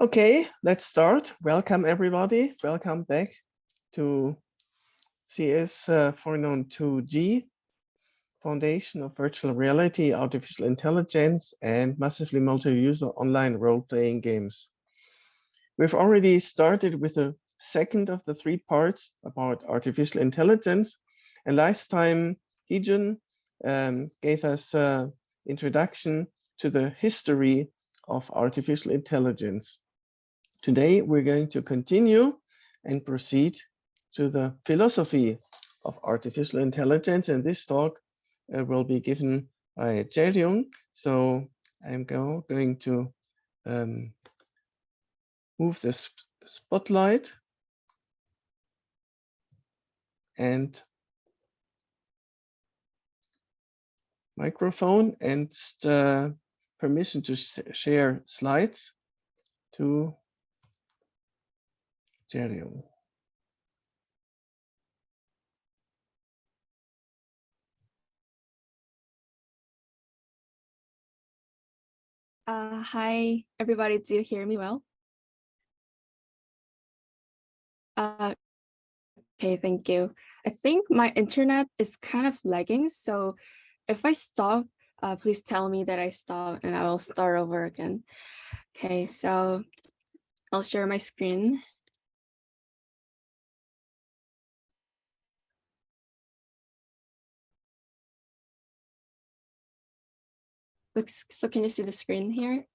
Okay, let's start. Welcome everybody. Welcome back to CS492G, Foundation of Virtual Reality, Artificial Intelligence, and Massively Multi-User Online Role-Playing Games. We've already started with the second of the three parts about artificial intelligence. And last time, Heejun gave us an introduction to the history of artificial intelligence. Today, we're going to continue and proceed to the philosophy of artificial intelligence. And this talk will be given by JaeRyung. So I'm going to move the spotlight and microphone and permission to share slides to JaeRyung. Hi, everybody. Do you hear me well? Okay, thank you. I think my internet is kind of lagging, so if I stop, please tell me that I stop and I will start over again. Okay, so I'll share my screen. So can you see the screen here?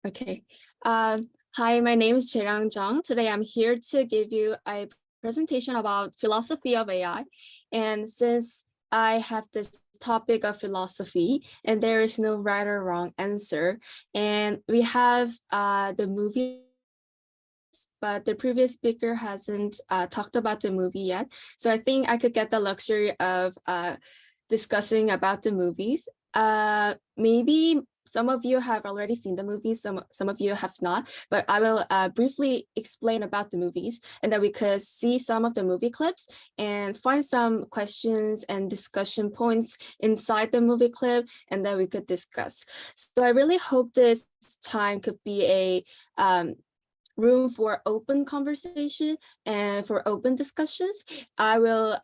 Okay. Hi, my name is JaeRyung Chung. Today I'm here to give you a presentation about philosophy of AI. And since I have this topic of philosophy and there is no right or wrong answer, and we have the movie, but the previous speaker hasn't talked about the movie yet. So I think I could get the luxury of discussing about the movies. Maybe some of you have already seen the movies, some of you have not, but I will briefly explain about the movies, and then we could see some of the movie clips and find some questions and discussion points inside the movie clip, and then we could discuss. So I really hope this time could be a room for open conversation and for open discussions. I will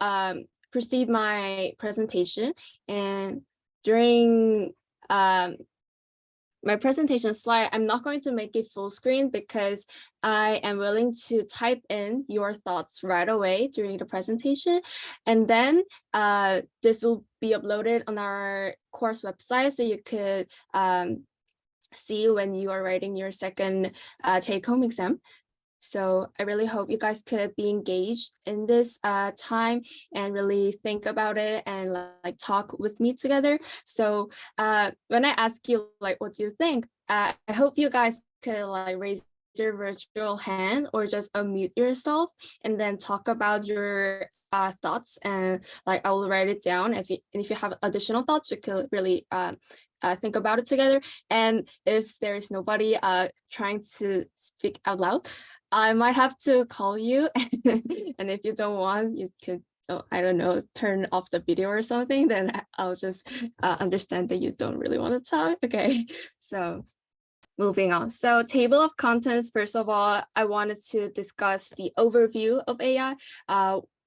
proceed my presentation, and during my presentation slide, I'm not going to make it full screen because I am willing to type in your thoughts right away during the presentation. And then this will be uploaded on our course website, so you could see when you are writing your second take-home exam. So I really hope you guys could be engaged in this time and really think about it and like talk with me together. So when I ask you like, what do you think? I hope you guys could like raise your virtual hand or just unmute yourself and then talk about your thoughts, and like I will write it down. If you have additional thoughts, we could really think about it together. And if there is nobody trying to speak out loud, I might have to call you. And if you don't want, you could, I don't know, turn off the video or something, then I'll just understand that you don't really want to talk. Okay, so moving on. So table of contents, first of all, I wanted to discuss the overview of AI,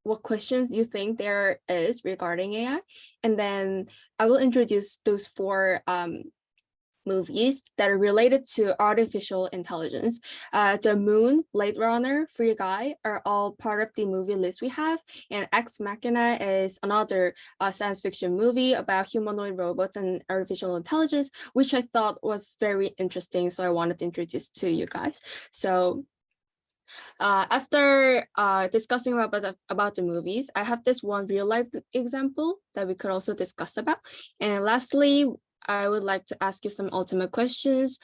what questions you think there is regarding AI. And then I will introduce those four movies that are related to artificial intelligence. The Moon, Blade Runner, Free Guy are all part of the movie list we have. And Ex Machina is another science fiction movie about humanoid robots and artificial intelligence, which I thought was very interesting. So I wanted to introduce to you guys. So after discussing about the movies, I have this one real life example that we could also discuss about. And lastly, I would like to ask you some ultimate questions,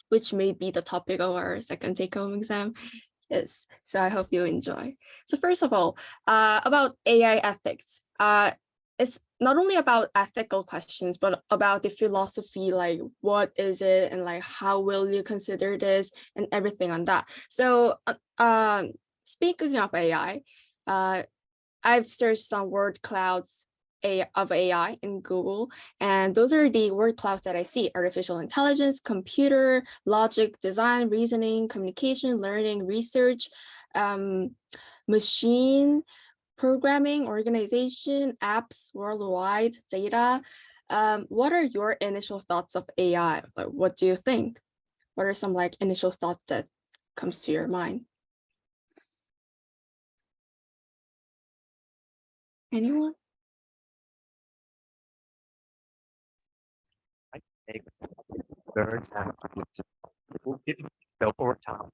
which may be the topic of our second take-home exam. Yes, so I hope you enjoy. So first of all, about AI ethics. It's not only about ethical questions, but about the philosophy, like what is it and like how will you consider this and everything on that. So speaking of AI, I've searched some word clouds AI in Google, and those are the word clouds that I see: artificial intelligence, computer, logic, design, reasoning, communication, learning, research, machine, programming, organization, apps, worldwide, data. What are your initial thoughts of AI? Like, what do you think? What are some like initial thoughts that comes to your mind? Anyone? I think learn and it develop over time.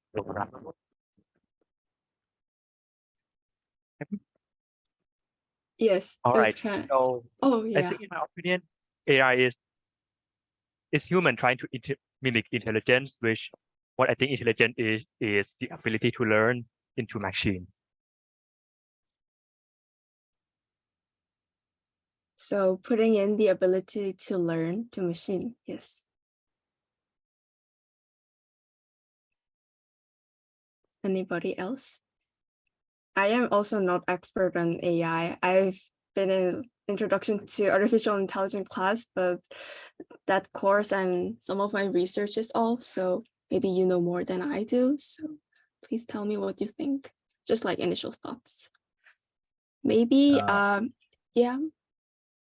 Yes. All it was right. kind of- So Oh I yeah. think, in my opinion, AI is human trying to mimic intelligence, which what I think intelligence is the ability to learn into machine. So putting in the ability to learn to machine. Yes. Anybody else? I am also not expert on AI. I've been in introduction to artificial intelligence class, but that course and some of my research is all, so maybe you know more than I do. So please tell me what you think, just like initial thoughts. Maybe, yeah.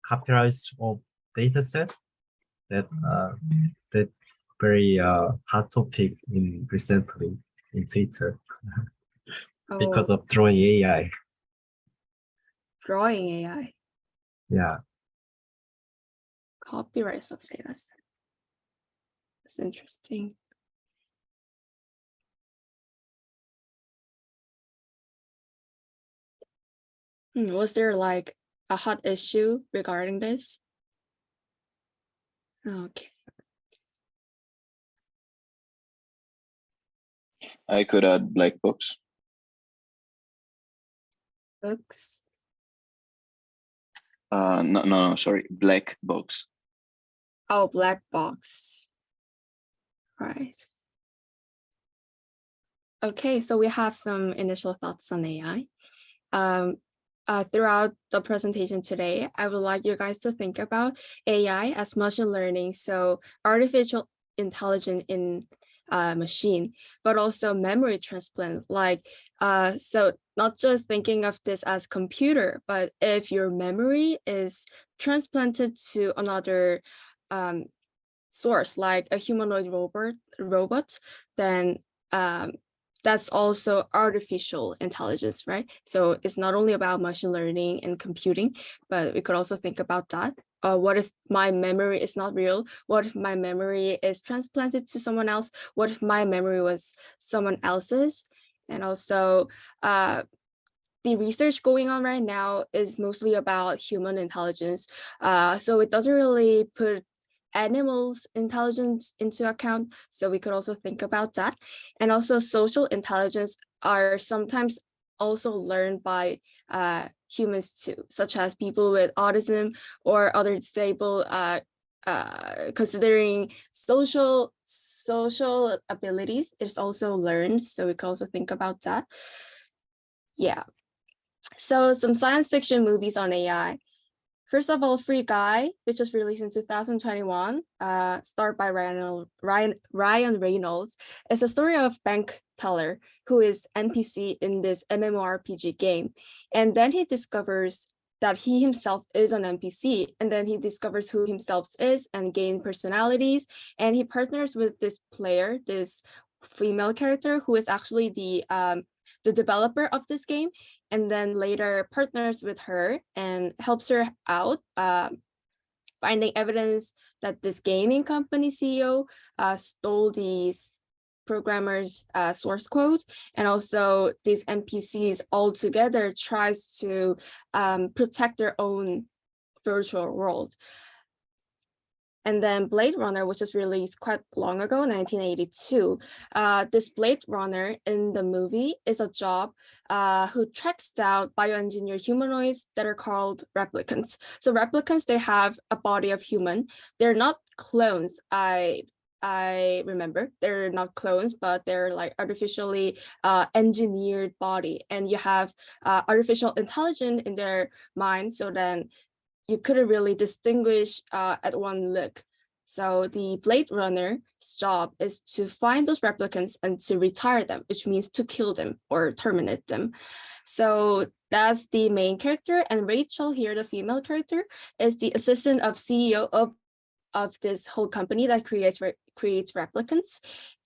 Copyright of data set that that very hot topic in recently in Twitter because Oh, of drawing AI. drawing AI, Yeah. copyrights of data set. That's interesting. Was there like a hot issue regarding this? Okay. I could add black box. Books. No, sorry, black box. Oh, black box. Right. Okay, so we have some initial thoughts on AI. Throughout the presentation today, I would like you guys to think about AI as machine learning, so artificial intelligence in machine, but also memory transplant. Like, so not just thinking of this as computer, but if your memory is transplanted to another source, like a humanoid robot, then that's also artificial intelligence, right? So it's not only about machine learning and computing, but we could also think about that. What if my memory is not real? What if my memory is transplanted to someone else? What if my memory was someone else's? And also, the research going on right now is mostly about human intelligence. So it doesn't really put animals' intelligence into account. So we could also think about that. And also social intelligence are sometimes also learned by humans too, such as people with autism or other disabled, considering social abilities is also learned. So we could also think about that. Yeah. So some science fiction movies on AI. First of all, Free Guy, which was released in 2021, starred by Ryan Reynolds, is a story of bank teller who is NPC in this MMORPG game. And then he discovers that he himself is an NPC, and then he discovers who himself is and gain personalities. And he partners with this player, this female character, who is actually the developer of this game, and then later partners with her and helps her out, finding evidence that this gaming company CEO stole these programmers' source code, and also these NPCs all together tries to protect their own virtual world. And then Blade Runner, which was released quite long ago, 1982. This Blade Runner in the movie is a job who tracks down bioengineered humanoids that are called replicants. So replicants, they have a body of human. They're not clones. I remember they're not clones, but they're like artificially engineered body, and you have artificial intelligence in their mind. So then you couldn't really distinguish at one look. So the Blade Runner's job is to find those replicants and to retire them, which means to kill them or terminate them. So that's the main character, and Rachel here, the female character, is the assistant of CEO of this whole company that creates replicants,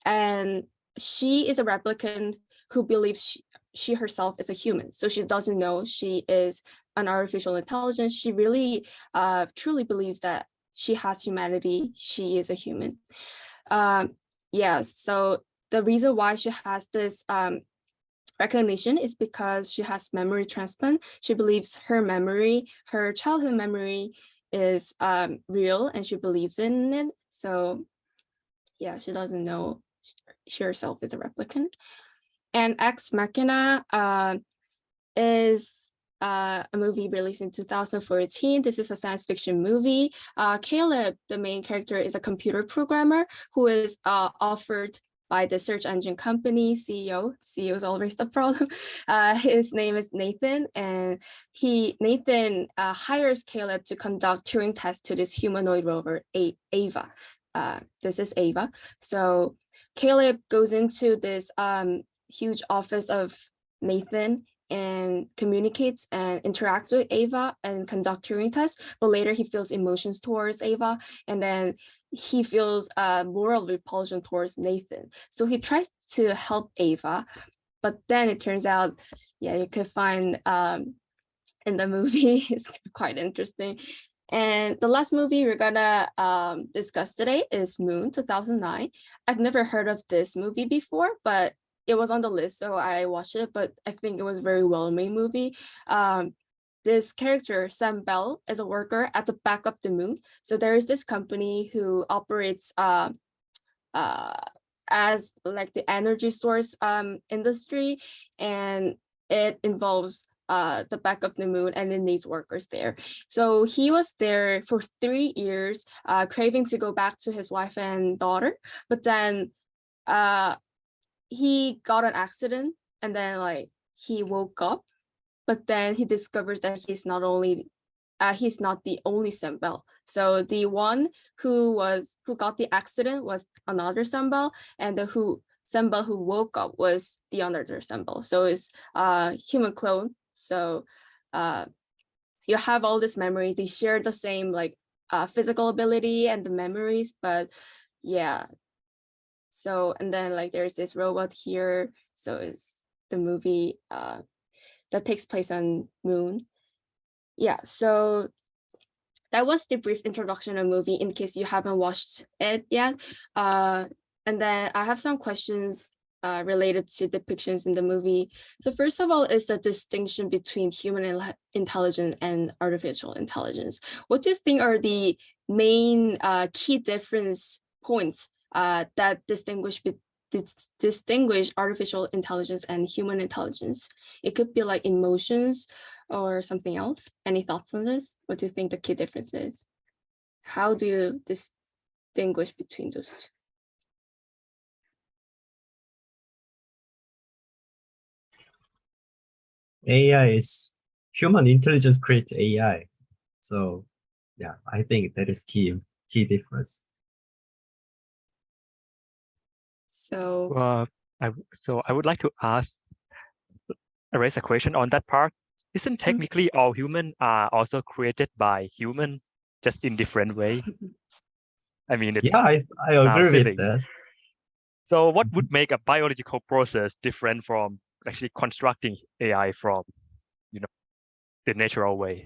and she is a replicant who believes she herself is a human. So she doesn't know she is an artificial intelligence. She really truly believes that she has humanity. She is a human. Yes, so the reason why she has this recognition is because she has memory transplant. She believes her memory, her childhood memory, is real, and she believes in it. So yeah, she doesn't know she herself is a replicant. And Ex Machina is a movie released in 2014. This is a science fiction movie. Caleb, the main character, is a computer programmer who is offered by the search engine company CEO. CEO is always the problem. His name is Nathan, and Nathan hires Caleb to conduct Turing tests to this humanoid rover, Ava. This is Ava. So Caleb goes into this huge office of Nathan and communicates and interacts with Ava and conduct Turing tests, but later he feels emotions towards Ava, and then he feels moral repulsion towards Nathan. So he tries to help Ava, but then it turns out, yeah, you could find in the movie, it's quite interesting. And the last movie we're gonna discuss today is Moon 2009. I've never heard of this movie before, but it was on the list, so I watched it, but I think it was a very well-made movie. This character, Sam Bell, is a worker at the back of the moon. So there is this company who operates as like the energy source industry, and it involves the back of the moon, and it needs workers there. So he was there for 3 years, craving to go back to his wife and daughter, but then he got an accident, and then like he woke up, but then he discovers that he's not the only Sam Bell. So the one who got the accident was another Sam Bell, and the Sam Bell who woke up was the another Sam Bell. So it's a human clone. So you have all this memory. They share the same like physical ability and the memories, but yeah. So, and then like there's this robot here. So it's the movie that takes place on Moon. Yeah, so that was the brief introduction of the movie in case you haven't watched it yet. And then I have some questions related to depictions in the movie. So first of all is the distinction between human intelligence and artificial intelligence. What do you think are the main key difference points that distinguish artificial intelligence and human intelligence? It could be like emotions or something else. Any thoughts on this? What do you think the key difference is? How do you distinguish between those two? AI is human intelligence creates AI. So yeah, I think that is key difference. So I would like to raise a question on that part. Isn't technically all humans are also created by human, just in different way? I mean, it's Yeah, I agree silly. with that. So what would make a biological process different from actually constructing AI from, the natural way?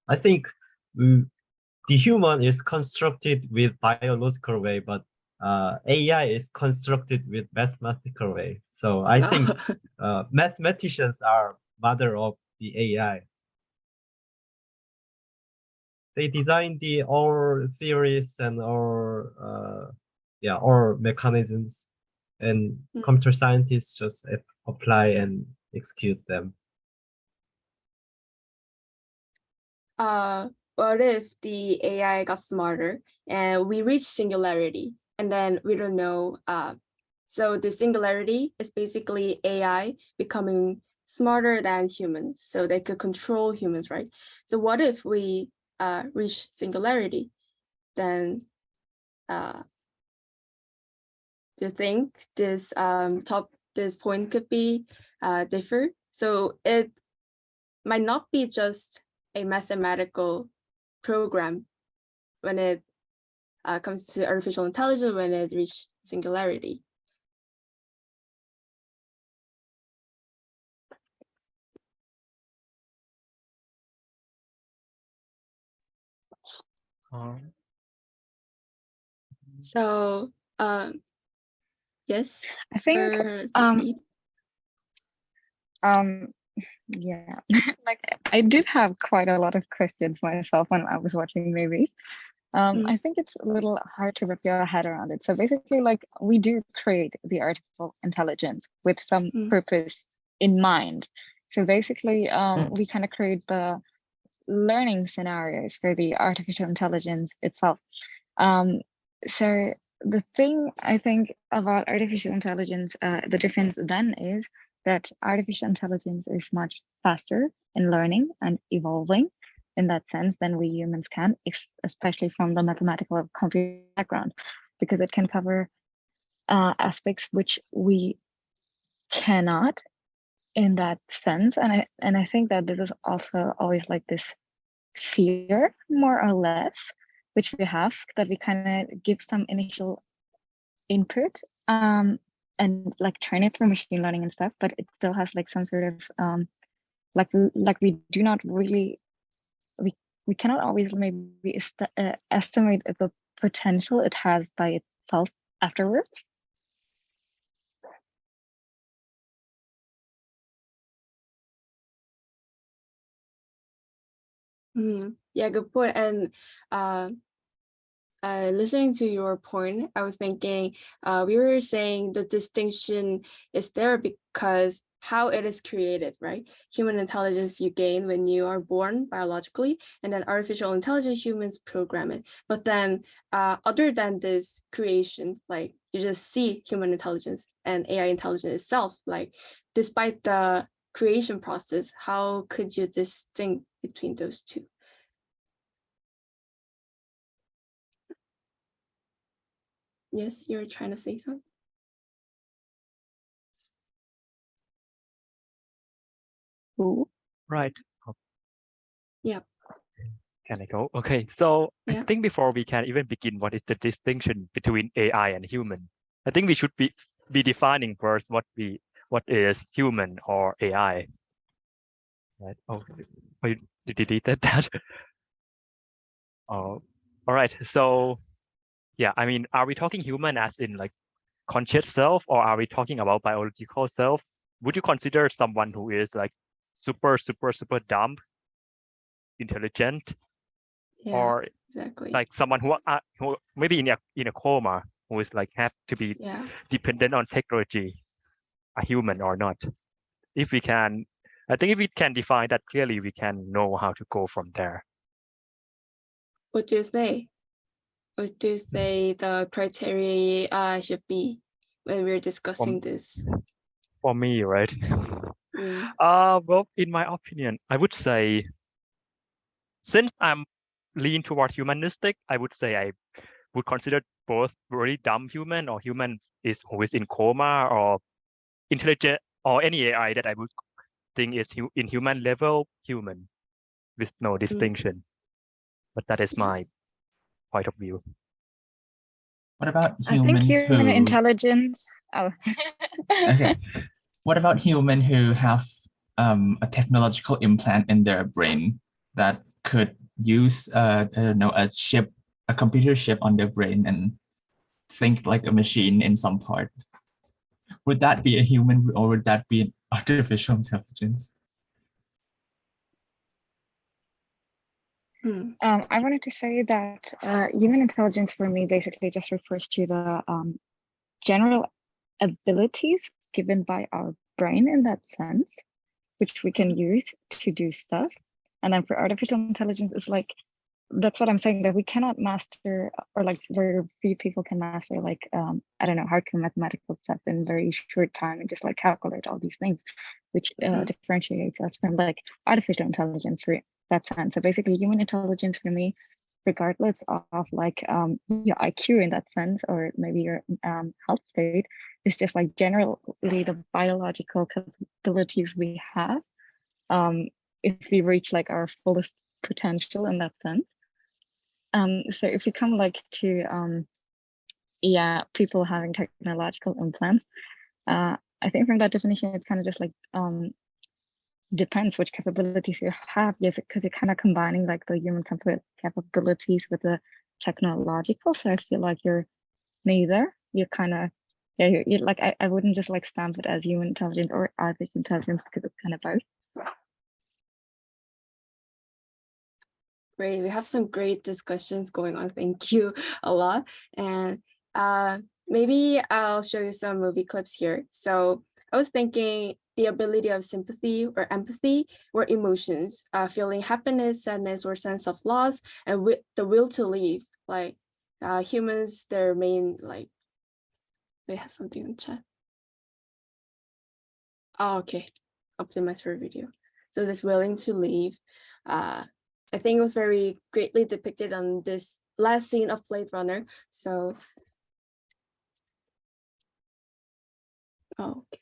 I think the human is constructed with biological way, but AI is constructed with mathematical way. So I think mathematicians are mother of the AI. They design all theories and all mechanisms, and computer scientists just apply and execute them. What if the AI got smarter and we reach singularity, and then we don't know? So the singularity is basically AI becoming smarter than humans, so they could control humans, right? So what if we reach singularity? Then do you think this this point could be differ? So it might not be just a mathematical program when it comes to artificial intelligence, when it reaches singularity. So yes, I think or yeah, like I did have quite a lot of questions myself when I was watching movies. I think it's a little hard to wrap your head around it. So basically, like we do create the artificial intelligence with some purpose in mind. So basically, we kind of create the learning scenarios for the artificial intelligence itself. So the thing I think about artificial intelligence, the difference then is that artificial intelligence is much faster in learning and evolving in that sense than we humans can, especially from the mathematical or computer background, because it can cover aspects which we cannot in that sense. And I think that this is also always like this fear, more or less, which we have, that we kind of give some initial input and like train it through machine learning and stuff, but it still has like some sort of like we do not really we cannot always maybe estimate the potential it has by itself afterwards. Yeah, good point. And listening to your point, I was thinking we were saying the distinction is there because how it is created, right? Human intelligence you gain when you are born biologically, and then artificial intelligence humans program it. But then other than this creation, like you just see human intelligence and AI intelligence itself, like despite the creation process, how could you distinguish between those two? Yes, you're trying to say something. Ooh. Right. Yeah. Can I go? Okay, so Yeah. I think before we can even begin, what is the distinction between AI and human? I think we should be defining first what is human or AI. Right. Oh, you deleted that. Oh, all right. So yeah, I mean, are we talking human as in like conscious self, or are we talking about biological self? Would you consider someone who is like super dumb, intelligent, Yeah, or exactly. like someone who maybe in a coma, who is like have to be Yeah. dependent on technology, a human or not? If we can, I think if we can define that clearly, we can know how to go from there. What do you say? What do you say the criteria should be when we're discussing this? For me, right? Well, in my opinion, I would say, since I'm lean toward humanistic, I would say I would consider both very dumb human or human who is in coma, or intelligent, or any AI that I would think is in human level human with no distinction. But that is my point of view. What about I think humans human who intelligence. Oh. okay. What about human who have a technological implant in their brain that could use I don't know, a computer chip on their brain and think like a machine in some part? Would that be a human, or would that be an artificial intelligence? I wanted to say that human intelligence for me basically just refers to the general abilities given by our brain in that sense, which we can use to do stuff. And then for artificial intelligence, it's like that's what I'm saying, that we cannot master, or like very few people can master like I don't know, hardcore mathematical stuff in very short time and just like calculate all these things, which differentiates us from like artificial intelligence for that sense. So basically human intelligence for me, regardless of like your IQ in that sense, or maybe your health state, is just like generally the biological capabilities we have, if we reach like our fullest potential in that sense. So if we come like to people having technological implants, I think from that definition it's kind of just like depends which capabilities you have. Yes, because you're kind of combining like the human capabilities with the technological. So I feel like you're neither. You're kind of you're like I wouldn't just like stamp it as human intelligence or artificial intelligence, because it's kind of both. Great. We have some great discussions going on. Thank you a lot. And maybe I'll show you some movie clips here. So I was thinking the ability of sympathy or empathy or emotions, feeling happiness, sadness, or sense of loss, and the will to live. Like humans, their main, like, they have something in chat. Oh, okay. Optimize for video. So this willing to live, I think it was very greatly depicted on this last scene of Blade Runner. So, oh, okay.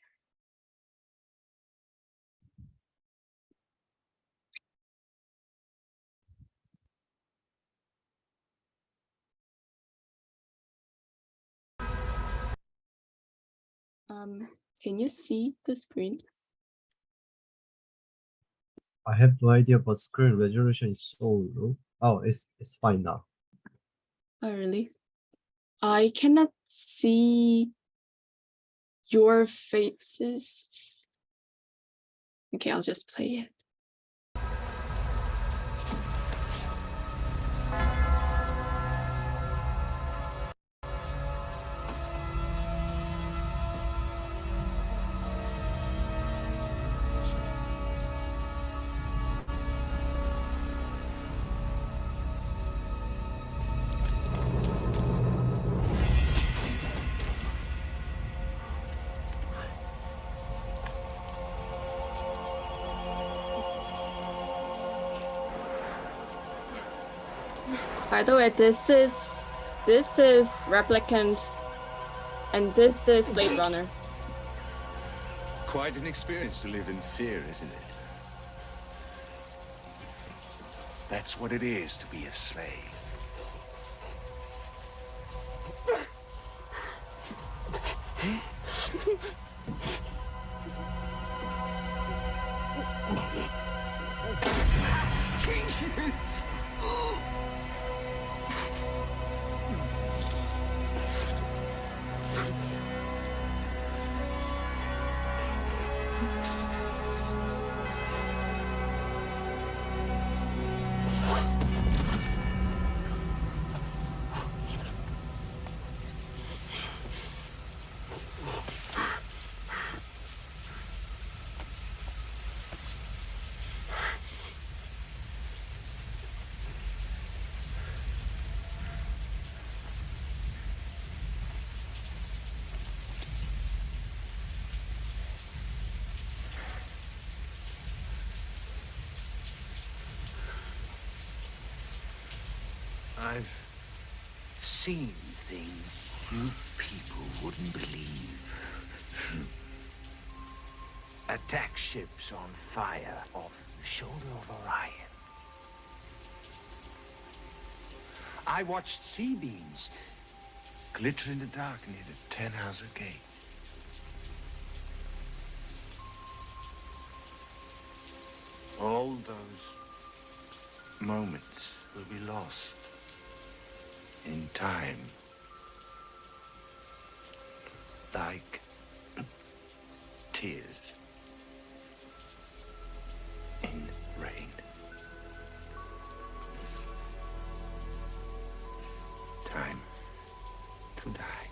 Can you see the screen? I have no idea, but screen resolution is so low. Oh, it's fine now. Oh, really? I cannot see your faces. Okay, I'll just play it. By the way, this is Replicant, and this is Blade Runner. Quite an experience to live in fear, isn't it? That's what it is to be a slave. I've seen things you people wouldn't believe. Attack ships on fire off the shoulder of Orion. I watched sea beams glitter in the dark near the 10-house gate. All those moments will be lost in time, like tears in rain. Time to die.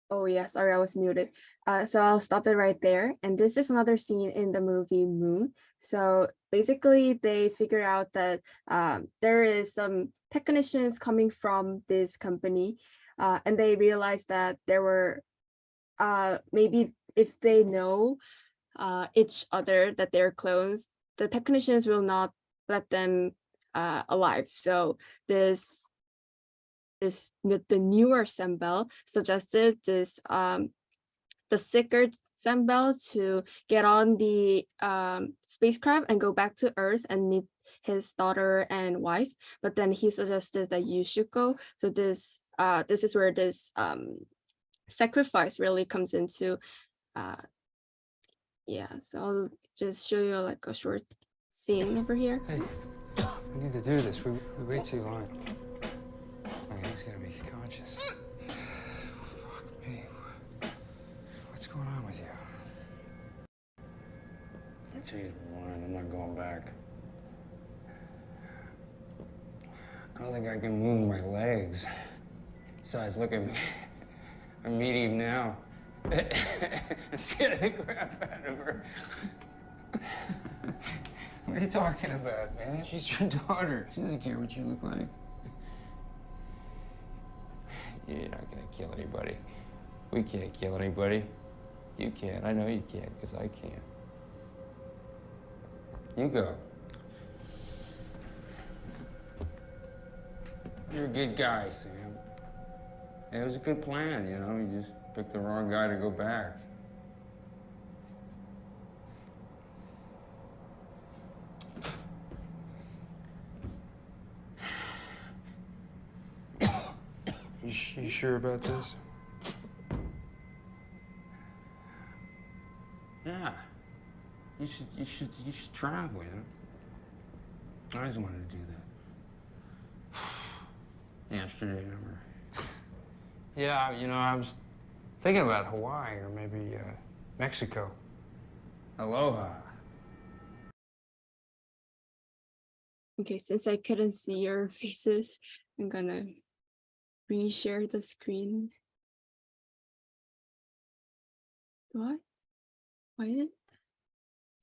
Oh yeah, sorry, I was muted. So I'll stop it right there. And this is another scene in the movie Moon. So basically they figure out that there is some technicians coming from this company, and they realize that there were maybe if they know each other, that they're close, the technicians will not let them alive. So the newer Sembel suggested this the sicker Sembel to get on the spacecraft and go back to Earth and meet his daughter and wife. But then he suggested that you should go. So this is where this sacrifice really comes into. Yeah, so I'll just show you like a short scene over here. Hey, we need to do this. We wait too long. Okay, he's gonna be conscious. Fuck me. What's going on with you? I changed my mind. I'm not going back. I don't think I can move my legs. Besides, look at me. I'm medium now. I'm scared the crap out of her. What are you talking about, man? She's your daughter. She doesn't care what you look like. You're not gonna kill anybody. We can't kill anybody. You can't. I know you can't, because I can't. You go. You're a good guy, Sam. It was a good plan, you know? You just picked the wrong guy to go back. You sure about this? Yeah. You should travel, you know? I always wanted to do that. Amsterdam or... Yeah, you know, I was thinking about Hawaii or maybe Mexico. Aloha. Okay, since I couldn't see your faces, I'm gonna reshare the screen. Do I? Why did?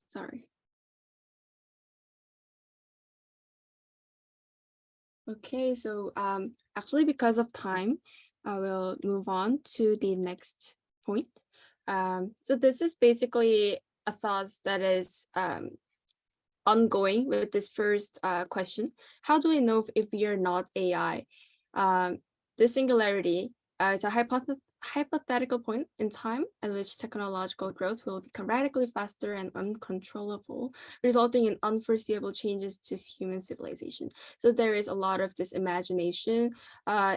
Sorry. Okay, so actually because of time, I will move on to the next point. So this is basically a thought that is ongoing with this first question. How do we know if we are not AI? This singularity is a hypothetical point in time at which technological growth will become radically faster and uncontrollable, resulting in unforeseeable changes to human civilization. So there is a lot of this imagination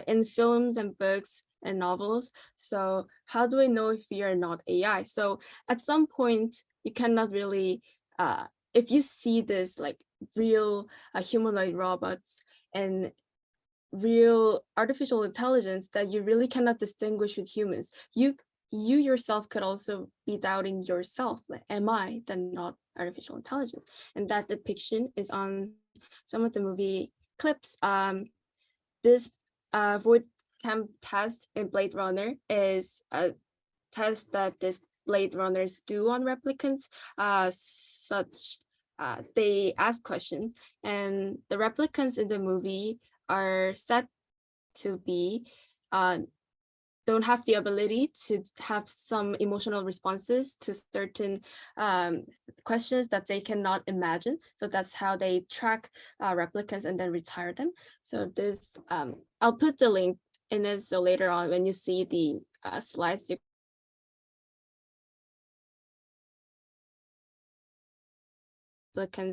in films and books and novels. So how do we know if we are not AI? So at some point, you cannot really, if you see this like real humanoid robots and real artificial intelligence that you really cannot distinguish with humans, you yourself could also be doubting yourself, like, am I then not artificial intelligence? And that depiction is on some of the movie clips. This void camp test in Blade Runner is a test that this Blade Runners do on replicants. They ask questions, and the replicants in the movie are said to be don't have the ability to have some emotional responses to certain questions that they cannot imagine. So that's how they track replicants and then retire them. So this, I'll put the link in it. So later on, when you see the slides, you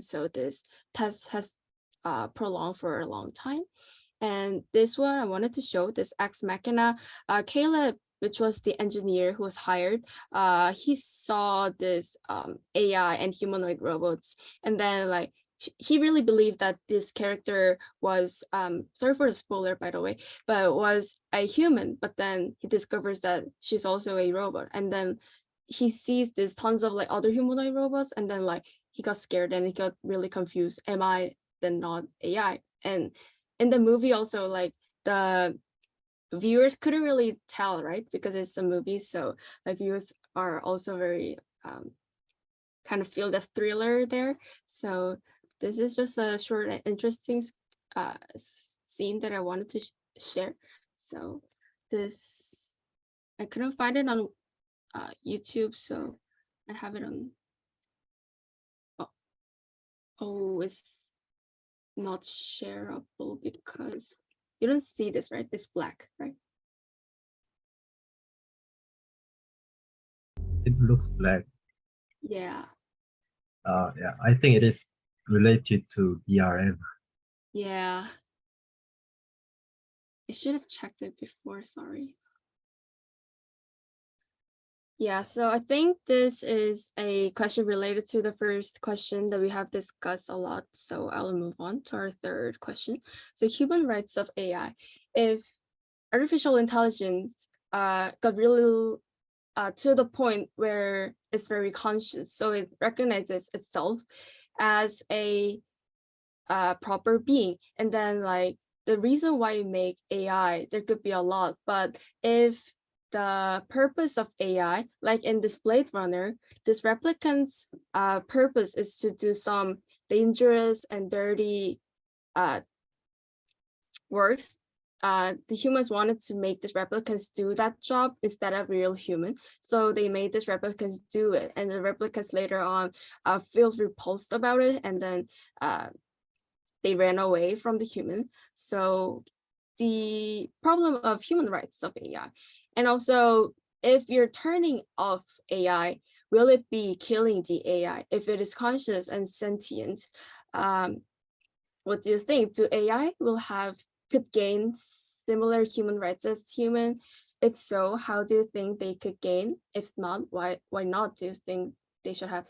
so this test has prolonged for a long time. And this one I wanted to show, this Ex Machina, Caleb, which was the engineer who was hired, he saw this AI and humanoid robots, and then like he really believed that this character was, sorry for the spoiler by the way, but was a human, but then he discovers that she's also a robot, and then he sees this tons of like other humanoid robots, and then like he got scared and he got really confused. Am I then not AI? And in the movie also, like the viewers couldn't really tell, right? Because it's a movie, so the viewers are also very kind of feel the thriller there. So this is just a short and interesting scene that I wanted to share. So this, I couldn't find it on YouTube, so I have it on. Oh, it's not shareable because you don't see this, right? It's black, right? It looks black. Yeah. Yeah, I think it is related to BRM. Yeah. I should have checked it before, sorry. Yeah, so I think this is a question related to the first question that we have discussed a lot. So I'll move on to our third question. So human rights of AI. If artificial intelligence got really to the point where it's very conscious, so it recognizes itself as a proper being, and then like the reason why you make AI, there could be a lot, but if the purpose of AI, like in this Blade Runner, this replicant's purpose is to do some dangerous and dirty works, the humans wanted to make these replicants do that job instead of real human. So they made these replicants do it, and the replicants later on feels repulsed about it, and then they ran away from the human. So the problem of human rights of AI. And also, if you're turning off AI, will it be killing the AI? If it is conscious and sentient, what do you think? Do AI could gain similar human rights as human? If so, how do you think they could gain? If not, why not? Do you think they should have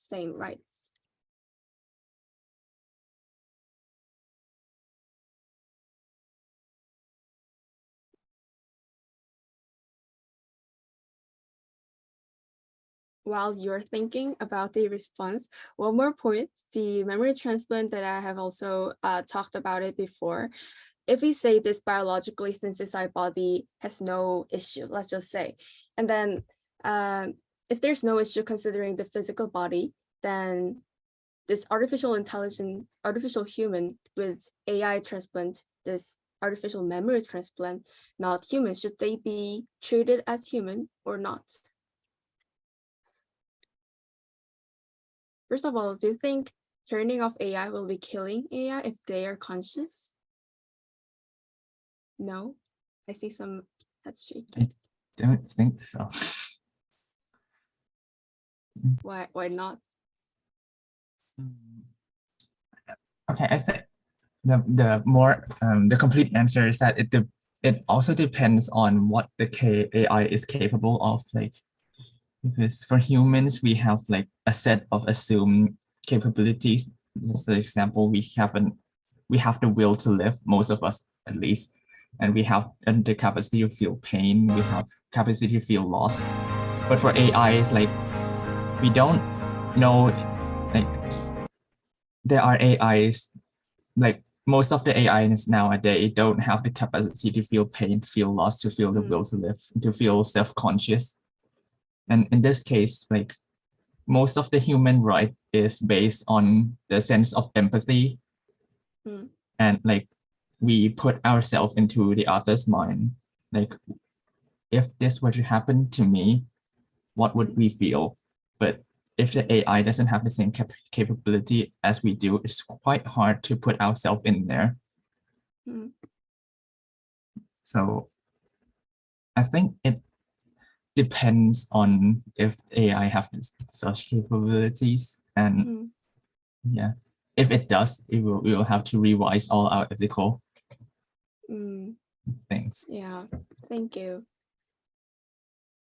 same rights? While you're thinking about the response, one more point, the memory transplant that I have also talked about it before. If we say this biologically synthesized body has no issue, let's just say, and then if there's no issue considering the physical body, then this artificial human with AI transplant, this artificial memory transplant, not human, should they be treated as human or not? First of all, do you think turning off AI will be killing AI if they are conscious? No? I see some heads shaking. I don't think so. Why not? Okay, I think the complete answer is that it also depends on what the AI is capable of, like, because for humans we have like a set of assumed capabilities. For example, we have the will to live, most of us at least, and we have the capacity to feel pain, we have capacity to feel loss. But for AI, it's like we don't know, like there are AIs, like most of the AIs nowadays don't have the capacity to feel pain, to feel loss, to feel the will to live, to feel self-conscious. And in this case, like most of the human right is based on the sense of empathy. And like we put ourselves into the other's mind. Like if this were to happen to me, what would we feel? But if the AI doesn't have the same capability as we do, it's quite hard to put ourselves in there. So I think it depends on if AI have such capabilities, and yeah, if it does, we will have to revise all our ethical things. Yeah, thank you.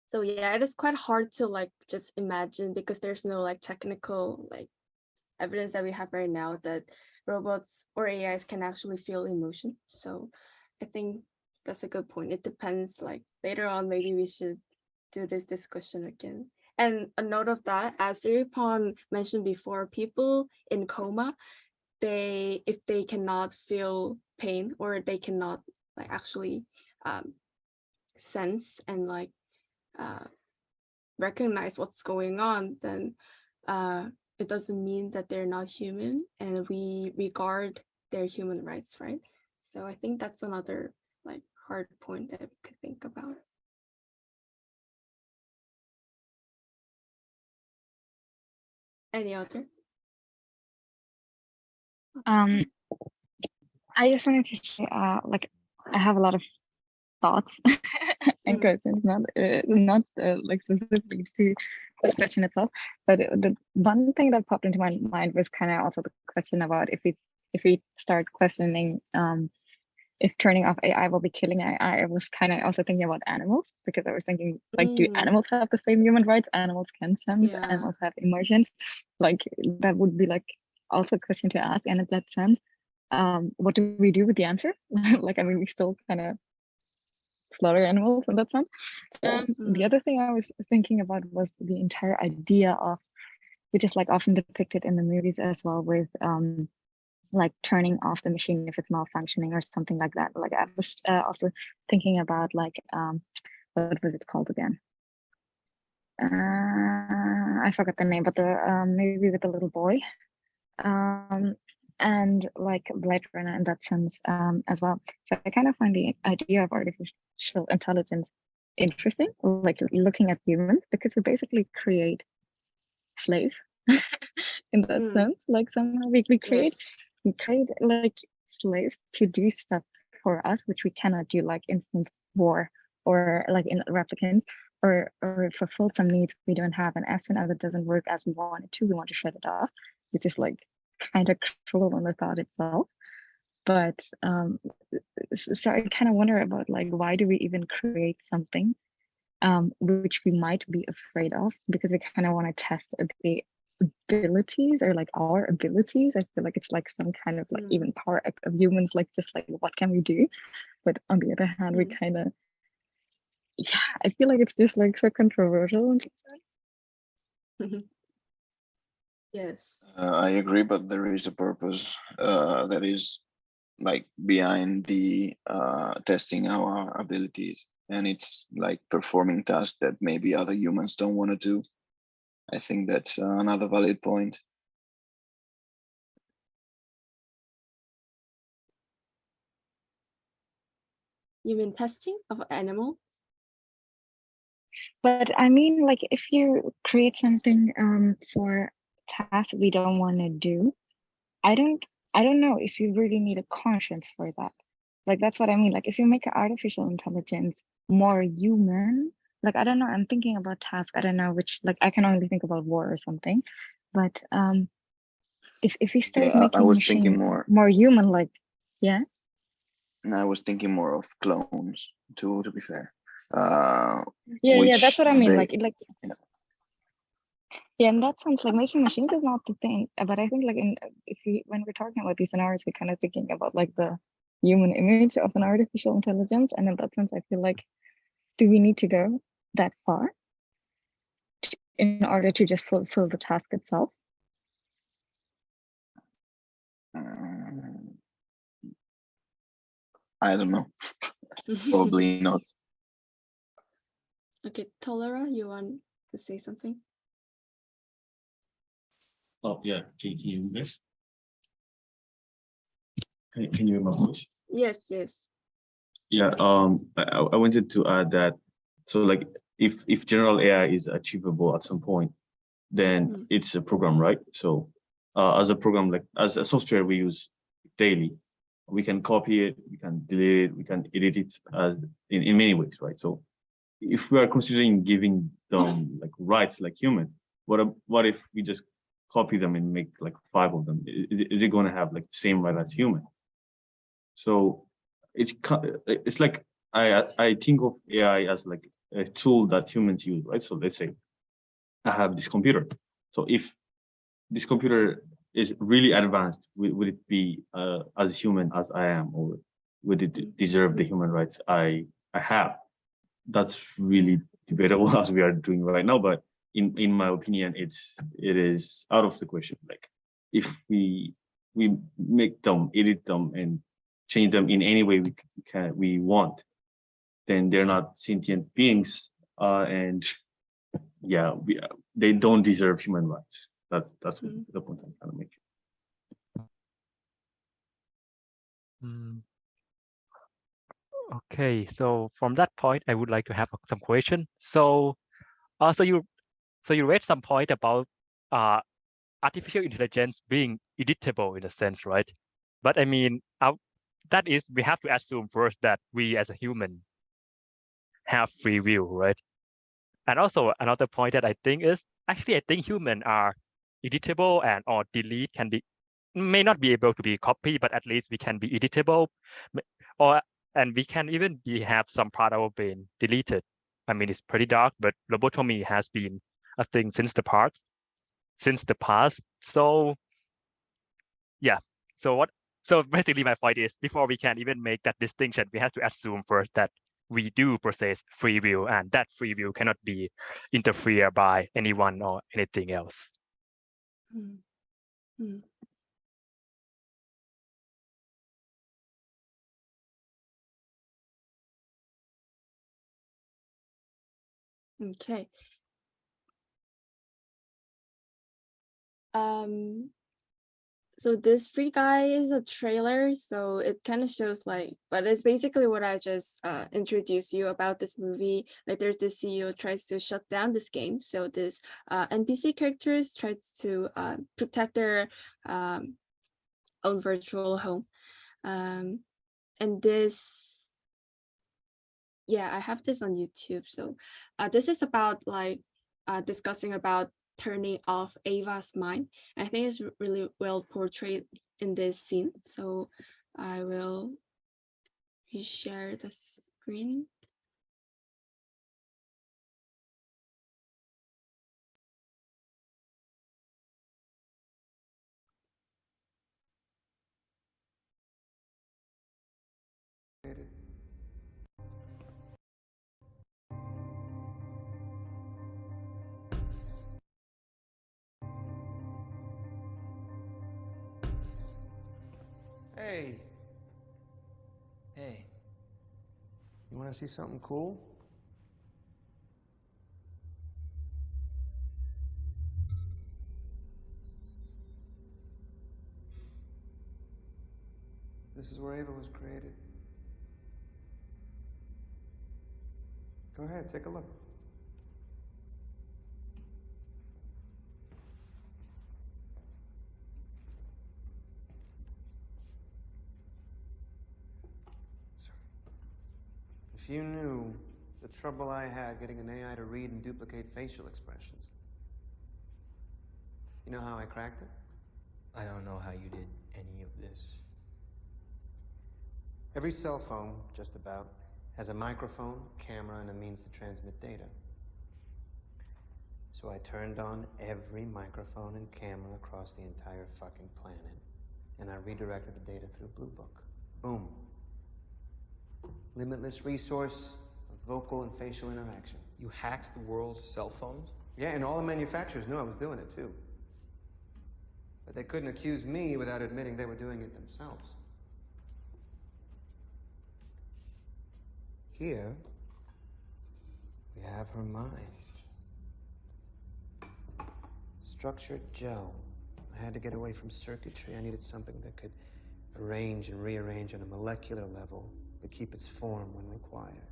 So yeah, it is quite hard to like just imagine, because there's no like technical like evidence that we have right now that robots or AIs can actually feel emotion. So I think that's a good point. It depends, like later on, maybe we should do this discussion again. And a note of that, as JaeRyung mentioned before, people in coma, if they cannot feel pain or they cannot like actually sense and like recognize what's going on, then it doesn't mean that they're not human, and we regard their human rights, right? So I think that's another like hard point that we could think about. Any other? I just wanted to say, like, I have a lot of thoughts and questions, not like specifically to the question itself, but the one thing that popped into my mind was kind of also the question about if we start questioning if turning off AI will be killing AI. I was kind of also thinking about animals, because I was thinking, like, do animals have the same human rights? Animals can sense, Yeah. animals have emotions. Like, that would be like also a question to ask. And in that sense, what do we do with the answer? Like, I mean, we still kind of slaughter animals in that sense. The other thing I was thinking about was the entire idea of, which is like often depicted in the movies as well, with like turning off the machine if it's malfunctioning or something like that. Like, I was also thinking about like what was it called again? I forgot the name, but the movie with the little boy, and like Blade Runner in that sense as well. So I kind of find the idea of artificial intelligence interesting, like looking at humans, because we basically create slaves in that sense. Like, somehow we create like slaves to do stuff for us which we cannot do, like instance war, or like in replicants, or fulfill some needs we don't have, and as soon as it doesn't work as we want it to, we want to shut it off, which is like kind of cruel in the thought itself. But so I kind of wonder about, like, why do we even create something which we might be afraid of, because we kind of want to test the abilities, or like our abilities. I feel like it's like some kind of like even power of humans, like just like what can we do? But on the other hand, we kind of, yeah, I feel like it's just like so controversial. Yes. I agree, but there is a purpose that is like behind the testing our abilities, and it's like performing tasks that maybe other humans don't want to do. I think that's another valid point. You mean testing of animal? But I mean, like, if you create something for tasks we don't want to do, I don't know if you really need a conscience for that. Like, that's what I mean. Like, if you make artificial intelligence more human, like, I don't know, I'm thinking about tasks, I don't know which, like, I can only think about war or something. But if we start making I was machines thinking more human, like, yeah. And I was thinking more of clones, to be fair. Yeah, that's what I mean. Like, yeah. Yeah, in that sense, like, making machines is not the thing. But I think, like, when we're talking about these scenarios, we're kind of thinking about like the human image of an artificial intelligence. And in that sense, I feel like, do we need to go that far in order to just fulfill the task itself? I don't know. Probably not. Okay, Tolera, you want to say something? Oh yeah, can you hear this? Can you hear my voice? Yes. Yeah, I wanted to add that, so like, if general AI is achievable at some point, then it's a program, right? So as a program, like as a software we use daily, we can copy it, we can delete it, we can edit it in many ways, right? So if we are considering giving them like rights like human, what if we just copy them and make like 5 of them? Is it going to have like the same right as human? So it's like, I think of AI as like a tool that humans use, right? So let's say I have this computer. So if this computer is really advanced, would it be as human as I am, or would it deserve the human rights I have? That's really debatable as we are doing right now. But in my opinion, it is out of the question. Like, if we make them, edit them, and change them in any way we want, then they're not sentient beings, and yeah, they don't deserve human rights. That's the point I'm trying to make. Okay, so from that point, I would like to have some question. So, so you raised some point about artificial intelligence being editable in a sense, right? But I mean, that is, we have to assume first that we as a human have free will, right? And also another point that I think is, actually, I think humans are editable and or delete can be, may not be able to be copied, but at least we can be editable, and we can even have some part of our brain deleted. I mean, it's pretty dark, but lobotomy has been a thing since the past. So yeah, so basically my point is, before we can even make that distinction, we have to assume first that we do possess free will, and that free will cannot be interfered by anyone or anything else. Okay. So this Free Guy is a trailer, so it kind of shows like, but it's basically what I just introduced you about this movie. Like there's this CEO tries to shut down this game, so this NPC characters tries to protect their own virtual home, and this, yeah, I have this on YouTube. So this is about like discussing about turning off Ava's mind. I think it's really well portrayed in this scene. So I will reshare the screen. Hey. Hey. You want to see something cool? This is where Ava was created. Go ahead, take a look. If you knew the trouble I had getting an AI to read and duplicate facial expressions. You know how I cracked it? I don't know how you did any of this. Every cell phone, just about, has a microphone, camera, and a means to transmit data. So I turned on every microphone and camera across the entire fucking planet, and I redirected the data through Blue Book. Boom. Limitless resource of vocal and facial interaction. You hacked the world's cell phones? Yeah, and all the manufacturers knew I was doing it too. But they couldn't accuse me without admitting they were doing it themselves. Here, we have her mind. Structured gel. I had to get away from circuitry. I needed something that could arrange and rearrange on a molecular level, but keep its form when required.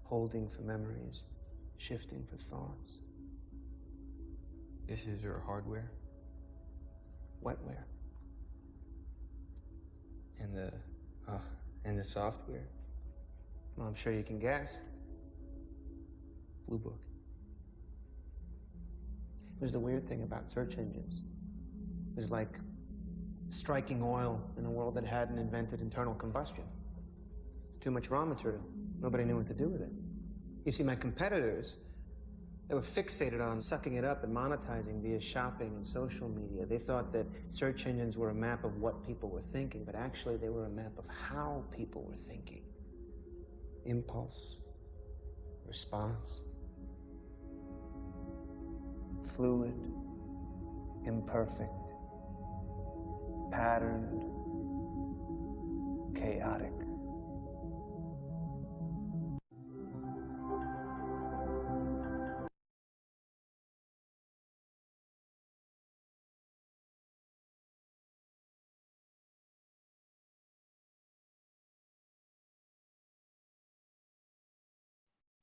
Holding for memories, shifting for thoughts. This is your hardware? Wetware. And the software? Well, I'm sure you can guess. Blue Book. It was the weird thing about search engines. It was like striking oil in a world that hadn't invented internal combustion. Too much raw material. Nobody knew what to do with it. You see, my competitors, they were fixated on sucking it up and monetizing via shopping and social media. They thought that search engines were a map of what people were thinking, but actually they were a map of how people were thinking. Impulse, response, fluid, imperfect, patterned, chaotic.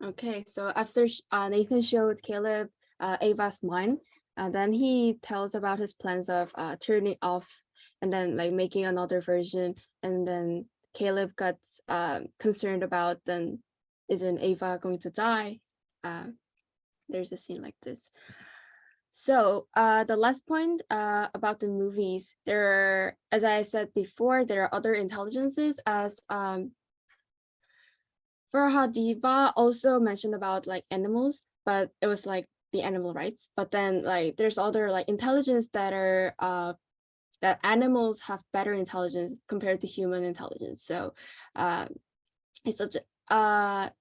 Okay, so after Nathan showed Caleb Ava's mind, then he tells about his plans of turning off and then like making another version, and then Caleb got concerned about, then isn't Ava going to die? There's a scene like this. So the last point about the movies, there are, as I said before, there are other intelligences, as Farhadiva also mentioned about like animals, but it was like the animal rights. But then like there's other like intelligence that are that animals have better intelligence compared to human intelligence. So it's such a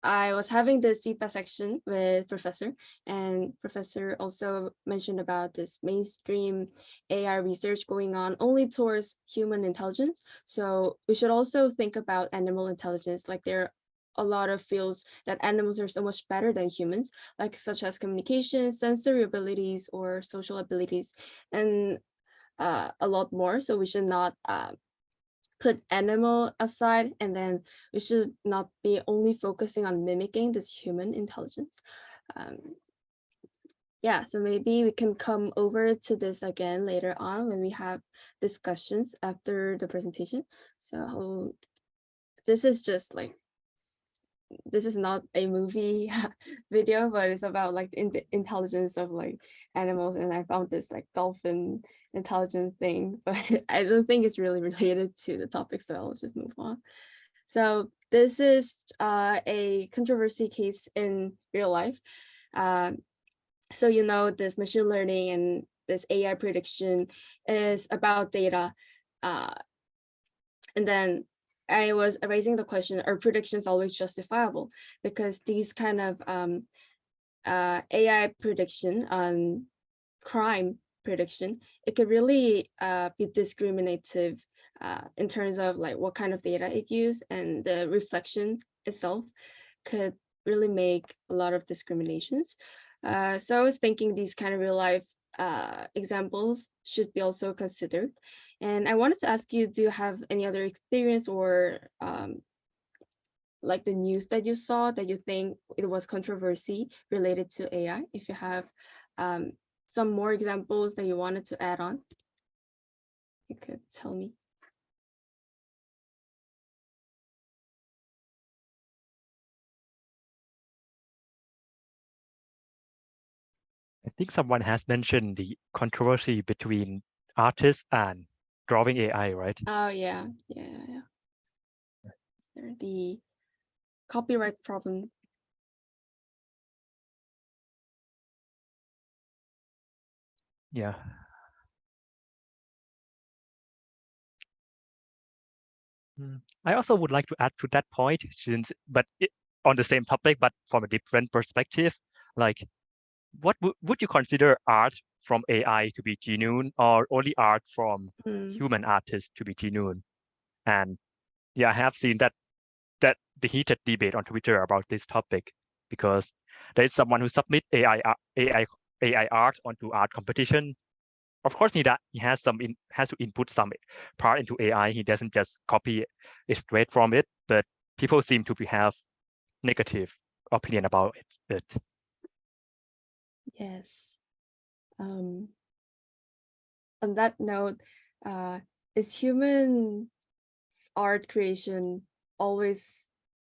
I was having this feedback section with Professor, and Professor also mentioned about this mainstream AI research going on only towards human intelligence. So we should also think about animal intelligence. Like there are a lot of fields that animals are so much better than humans, like such as communication, sensory abilities, or social abilities, and a lot more. So we should not put animal aside, and then we should not be only focusing on mimicking this human intelligence. Yeah, so maybe we can come over to this again later on when we have discussions after the presentation. So this is just like, this is not a movie video, but it's about like the intelligence of like animals, and I found this like dolphin intelligence thing, but I don't think it's really related to the topic, so I'll just move on. So this is a controversy case in real life. So you know, this machine learning and this AI prediction is about data, and then I was raising the question, are predictions always justifiable? Because these kind of AI prediction on crime prediction, it could really be discriminative in terms of like what kind of data it used, and the reflection itself could really make a lot of discriminations. So I was thinking these kind of real life examples should be also considered. And I wanted to ask you, do you have any other experience or like the news that you saw that you think it was controversy related to AI? If you have some more examples that you wanted to add on, you could tell me. I think someone has mentioned the controversy between artists and drawing AI, right? Oh yeah. Is there the copyright problem? Yeah. I also would like to add to that point, since on the same topic, but from a different perspective. Like, what would you consider art from AI to be genuine, or only art from human artists to be genuine? And yeah, I have seen that the heated debate on Twitter about this topic, because there is someone who submit AI art onto art competition. Of course, he has to input some part into AI. He doesn't just copy it straight from it, but people seem to have negative opinion about it. Yes. On that note, is human art creation always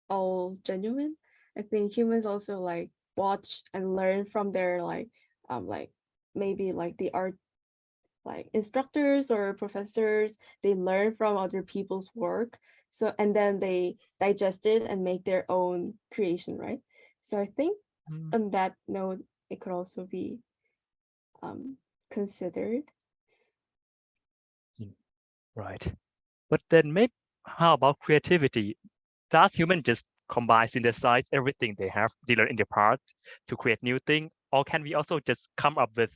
all genuine? I think humans also like watch and learn from their like maybe like the art like instructors or professors. They learn from other people's work, so and then they digest it and make their own creation, right? So I think on that note, it could also be considered. Right. But then maybe, how about creativity? Does human just combine, synthesize everything they learn in their part to create new thing? Or can we also just come up with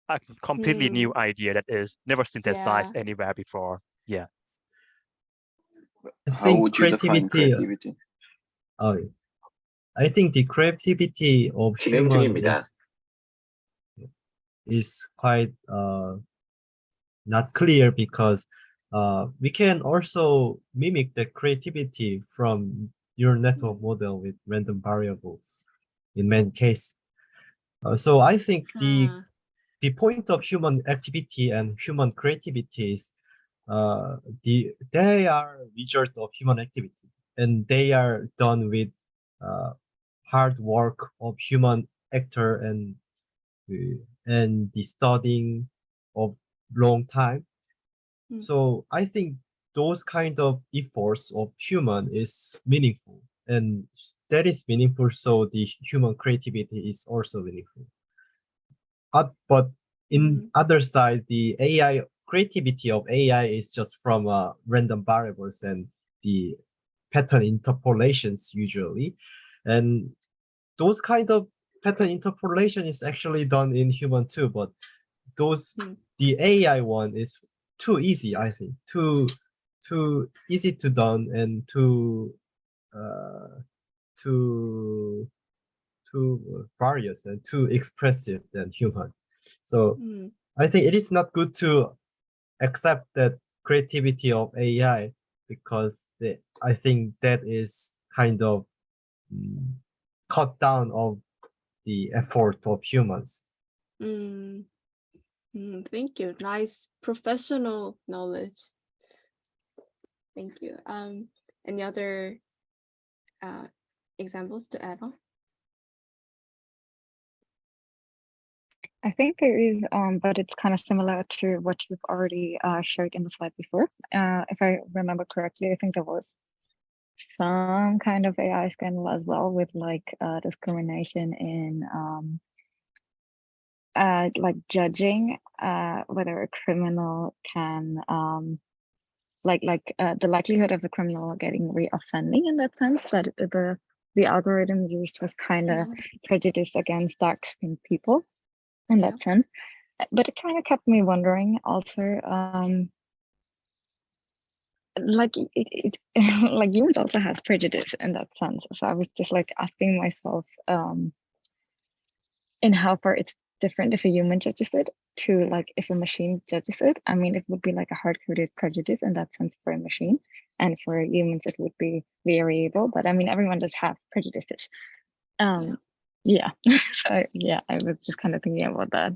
a completely new idea that is never synthesized anywhere before? Yeah. How would you define creativity? I think the creativity of human is quite not clear, because we can also mimic the creativity from neural network model with random variables in many cases. So I think the point of human activity and human creativity is they are result of human activity, and they are done with hard work of human actor and the studying of long time. So I think those kind of efforts of human is meaningful, and that is meaningful. So the human creativity is also meaningful. But in other side, the AI creativity of AI is just from random variables and the pattern interpolations usually, and those kind of pattern interpolation is actually done in human too. But the AI one is too easy, I think, too easy to done and too various and too expressive than human. So I think it is not good to accept that creativity of AI, because I think that is kind of cut down of the effort of humans. Thank you. Nice professional knowledge. Thank you. Any other examples to add on? I think there is, but it's kind of similar to what you've already showed in the slide before. If I remember correctly, I think there was some kind of AI scandal as well with like discrimination in like judging whether a criminal can the likelihood of a criminal getting re-offending, in that sense, that the algorithm used was kind of prejudiced against dark-skinned people in that sense. But it kind of kept me wondering also, like like humans also has prejudice in that sense. So I was just like asking myself in how far it's different if a human judges it to like if a machine judges it. I mean, it would be like a hard-coded prejudice in that sense for a machine, and for humans it would be variable. But I mean, everyone does have prejudices. Yeah. So yeah, I was just kind of thinking about that.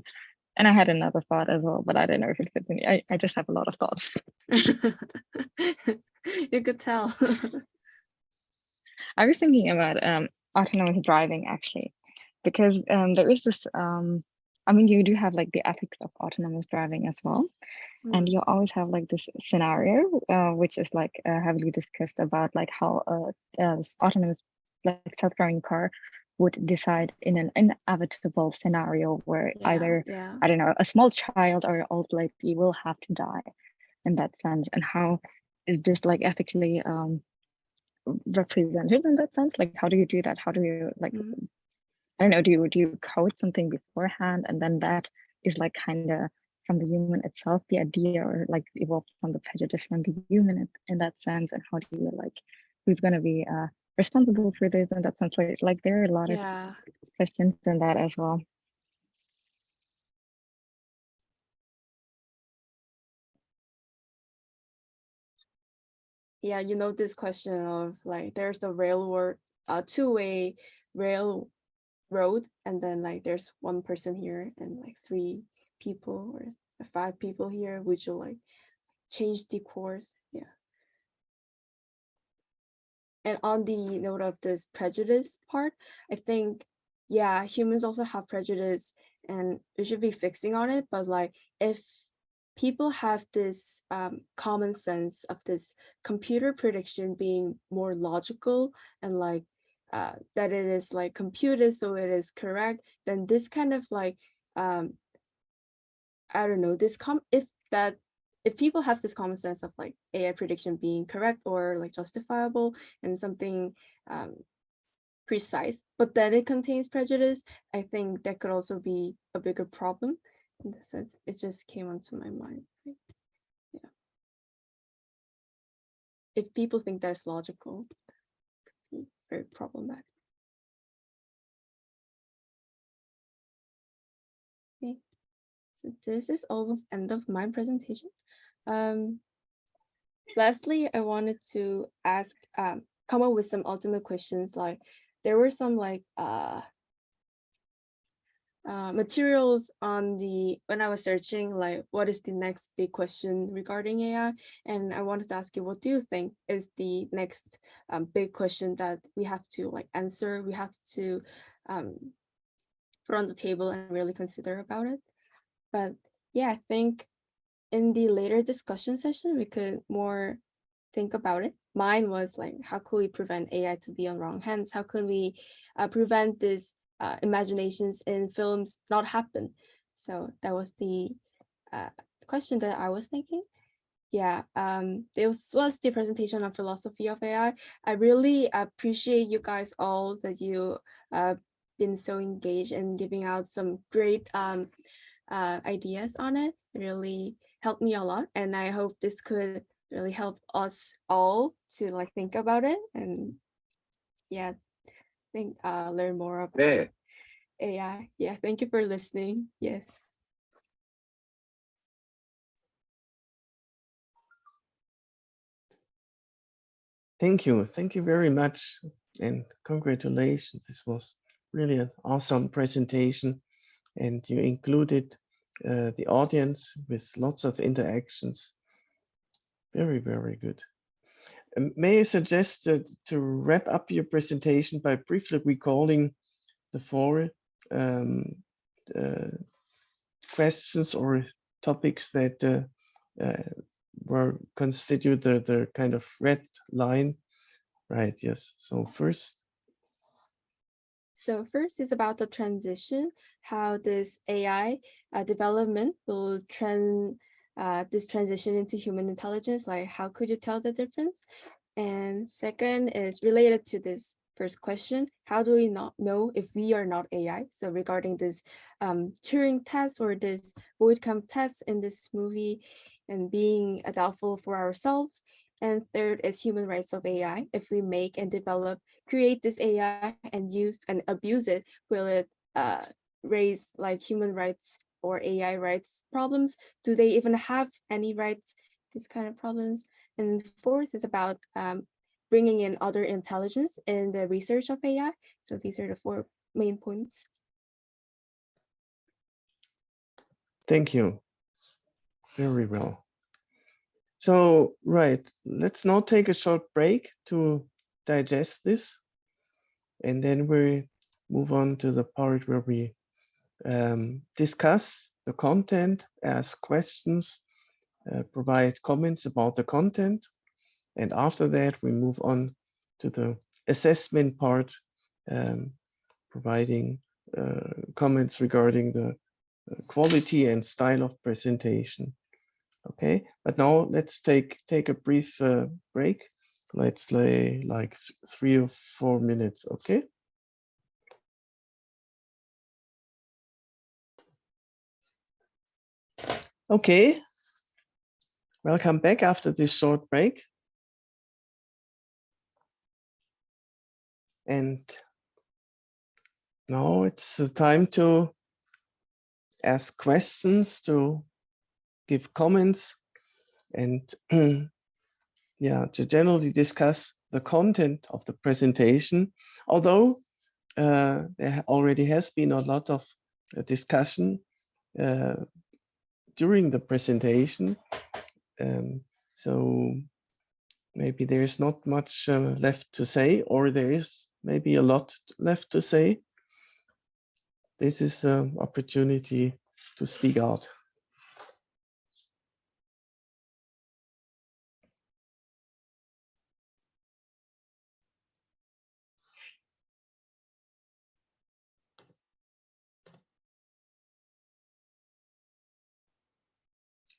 And I had another thought as well, but I don't know if it fits in. I just have a lot of thoughts. You could tell. I was thinking about autonomous driving actually, because there is this, I mean, you do have like the ethics of autonomous driving as well. And you always have like this scenario, which is like heavily discussed about like how this autonomous like self-driving car would decide in an inevitable scenario where either, I don't know, a small child or an old lady will have to die in that sense. And how is this like ethically represented in that sense? Like, how do you do that? How do you like, I don't know, do you code something beforehand, and then that is like kind of from the human itself, the idea, or like evolved from the prejudice from the human in that sense? And how do you like, who's going to be responsible for this in that sense? Like there are a lot of questions in that as well. Yeah, you know, this question of like there's a railroad, two-way railroad, and then like there's one person here and like 3 people or 5 people here, would you like change the course? Yeah. And on the note of this prejudice part, I think, yeah, humans also have prejudice and we should be fixing on it. But like if people have this common sense of this computer prediction being more logical and like that it is like computed so it is correct, then this kind of like I don't know, this if people have this common sense of like AI prediction being correct or like justifiable and something precise, but then it contains prejudice, I think that could also be a bigger problem in the sense. It just came onto my mind. Yeah. If people think that's logical, it could be very problematic. Okay. So this is almost end of my presentation. Lastly, I wanted to ask come up with some ultimate questions. Like there were some like materials on when I was searching like what is the next big question regarding AI, and I wanted to ask you, what do you think is the next big question that we have to like answer, we have to put on the table and really consider about it. But yeah, I think in the later discussion session we could more think about it. Mine was like, how could we prevent AI to be on wrong hands? How could we prevent this imaginations in films not happen? So that was the question that I was thinking. Yeah, this was the presentation on philosophy of AI. I really appreciate you guys all that you been so engaged and giving out some great ideas on it. It really helped me a lot, and I hope this could really help us all to like think about it and yeah, think learn more about AI. Yeah, thank you for listening. Yes. Thank you very much, and congratulations. This was really an awesome presentation, and you included the audience with lots of interactions. Very, very good. May I suggest to wrap up your presentation by briefly recalling the four questions or topics that were constitute the kind of red line, right? Yes. So first is about the transition, how this AI development will this transition into human intelligence, like how could you tell the difference? And second is related to this first question, how do we not know if we are not AI? So regarding this Turing test or this Voidkamp test in this movie and being doubtful for ourselves. And third is human rights of AI. If we make and create this AI and use and abuse it, will it raise like human rights or AI rights problems? Do they even have any rights? These kind of problems. And fourth is about bringing in other intelligence in the research of AI. So these are the four main points. Thank you. Very well. So, right, let's now take a short break to digest this. And then we move on to the part where we discuss the content, ask questions, provide comments about the content. And after that, we move on to the assessment part, providing comments regarding the quality and style of presentation. Okay, but now let's take a brief break. Let's say like 3 or 4 minutes, okay? Okay, welcome back after this short break. And now it's time to ask questions, to give comments, and yeah, to generally discuss the content of the presentation. Although there already has been a lot of discussion during the presentation, so maybe there's not much left to say, or there is maybe a lot left to say. This is an opportunity to speak out.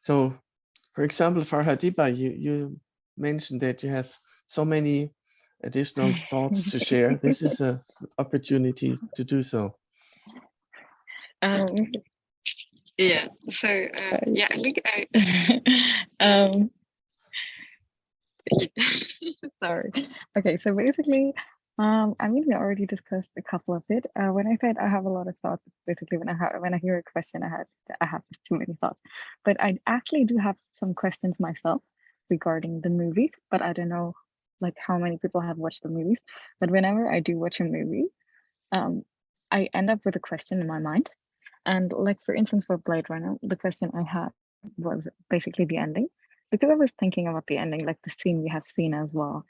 So, for example, Farhadiba, you mentioned that you have so many additional thoughts to share. This is an opportunity to do so. Yeah. So yeah, I think sorry. Okay. So basically, I mean, we already discussed a couple of it. When I said I have a lot of thoughts, basically when I hear a question, I have too many thoughts. But I actually do have some questions myself regarding the movies, but I don't know like how many people have watched the movies, but whenever I do watch a movie, I end up with a question in my mind. And like, for instance, for Blade Runner, the question I had was basically the ending, because I was thinking about the ending, like the scene we have seen as well.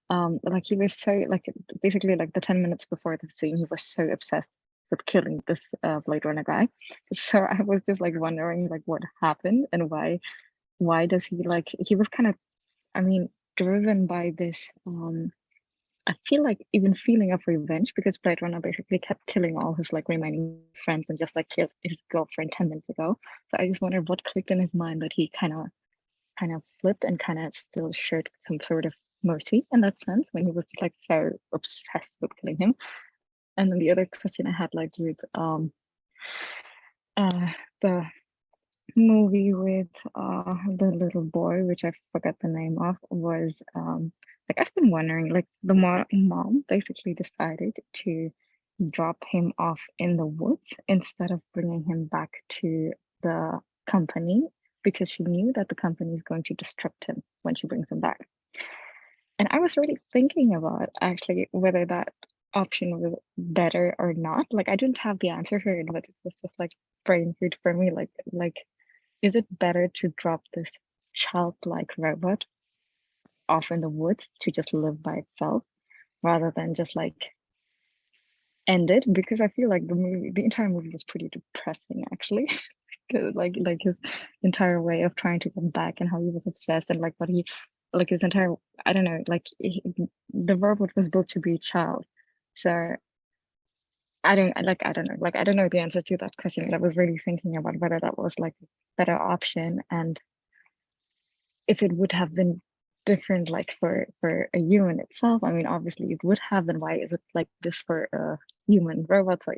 Like he was so like, basically like the 10 minutes before the scene, he was so obsessed with killing this Blade Runner guy. So I was just like wondering like what happened and why does he like, he was kind of, I mean, driven by this I feel like even feeling of revenge, because Blade Runner basically kept killing all his like remaining friends and just like killed his girlfriend 10 minutes ago. So I just wondered what clicked in his mind that he kind of flipped and kind of still showed some sort of mercy in that sense when he was like so obsessed with killing him. And then the other question I had like with the movie with the little boy, which I forgot the name of, was like I've been wondering, like the mom basically decided to drop him off in the woods instead of bringing him back to the company, because she knew that the company is going to destruct him when she brings him back. And I was really thinking about actually whether that option was better or not. Like I didn't have the answer for it, but it was just like brain food for me. Like is it better to drop this childlike robot off in the woods to just live by itself rather than just like end it? Because I feel like the entire movie was pretty depressing actually. 'Cause, like his entire way of trying to come back and how he was obsessed and like what he like his entire, I don't know, like the robot was built to be a child. So I don't know the answer to that question, but I was really thinking about whether that was like a better option, and if it would have been different like for a human itself. I mean, obviously it would have, then why is it like this for a human robot? So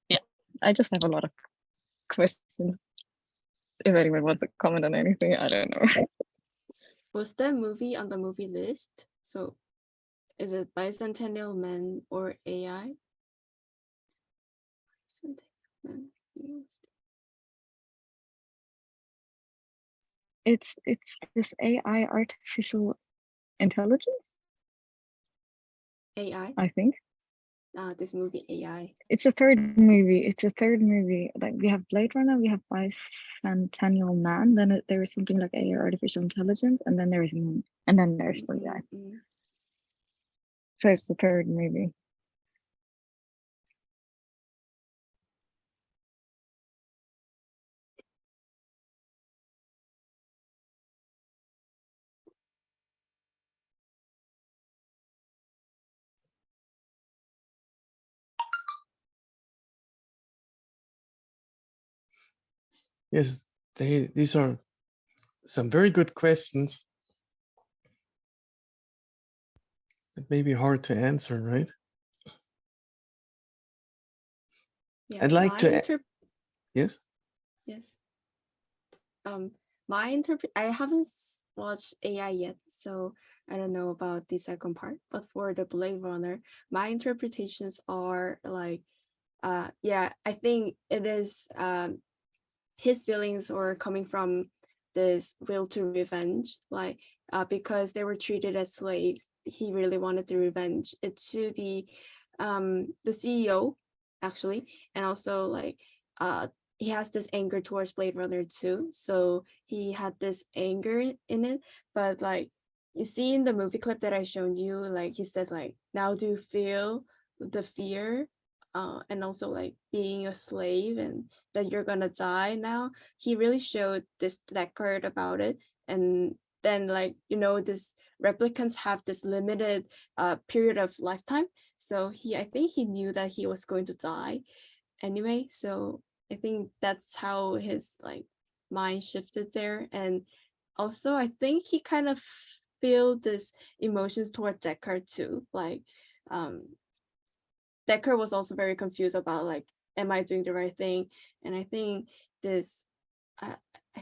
yeah, I just have a lot of questions. If anyone wants to comment on anything, I don't know. Was that movie on the movie list? So is it Bicentennial Man or AI? Bicentennial Man. It's this AI, artificial intelligence, AI? I think. This movie AI. It's a third movie. It's a third movie. Like we have Blade Runner, we have Bicentennial Man, then there is something like AI, artificial intelligence, and then there's Moon, and then there's AI. So it's the third movie. Yes, these are some very good questions. It may be hard to answer, right? Yeah, I'd like to. Yes. Yes. I haven't watched AI yet, so I don't know about the second part. But for the Blade Runner, my interpretations are like, yeah, I think it is his feelings are coming from this will to revenge, like because they were treated as slaves. He really wanted to revenge it to the CEO actually, and also like he has this anger towards Blade Runner too. So he had this anger in it, but like you see in the movie clip that I showed you, like he said like, now do you feel the fear and also like being a slave and that you're gonna die now. He really showed this Deckard about it. And then like, you know, this replicants have this limited period of lifetime. So I think he knew that he was going to die anyway. So I think that's how his like mind shifted there. And also I think he kind of feel this emotions toward Deckard too. Like Deckard was also very confused about like, am I doing the right thing? And I think this, I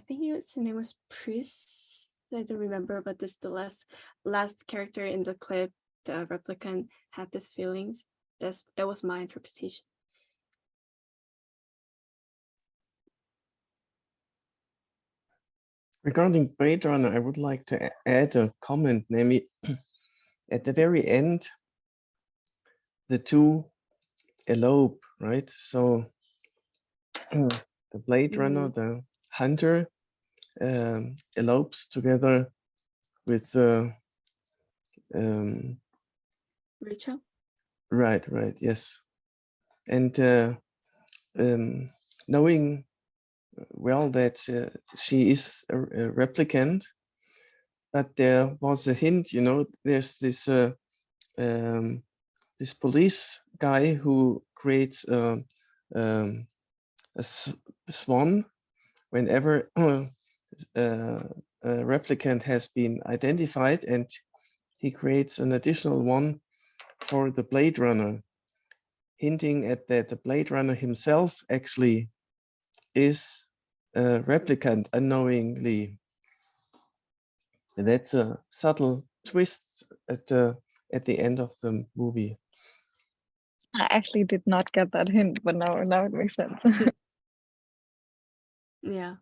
think his name was Priest. I don't remember, but this the last character in the clip, the replicant had these feelings. That was my interpretation. Regarding Blade Runner, I would like to add a comment, namely at the very end, the two elope, right? So the Blade Runner, the hunter, elopes together with Rachel? Right, yes. And knowing well that she is a replicant, but there was a hint, you know, there's this this police guy who creates a swan whenever a replicant has been identified, and he creates an additional one for the Blade Runner, hinting at that the Blade Runner himself actually is a replicant unknowingly. And that's a subtle twist at the end of the movie. I actually did not get that hint, but now it makes sense. Yeah.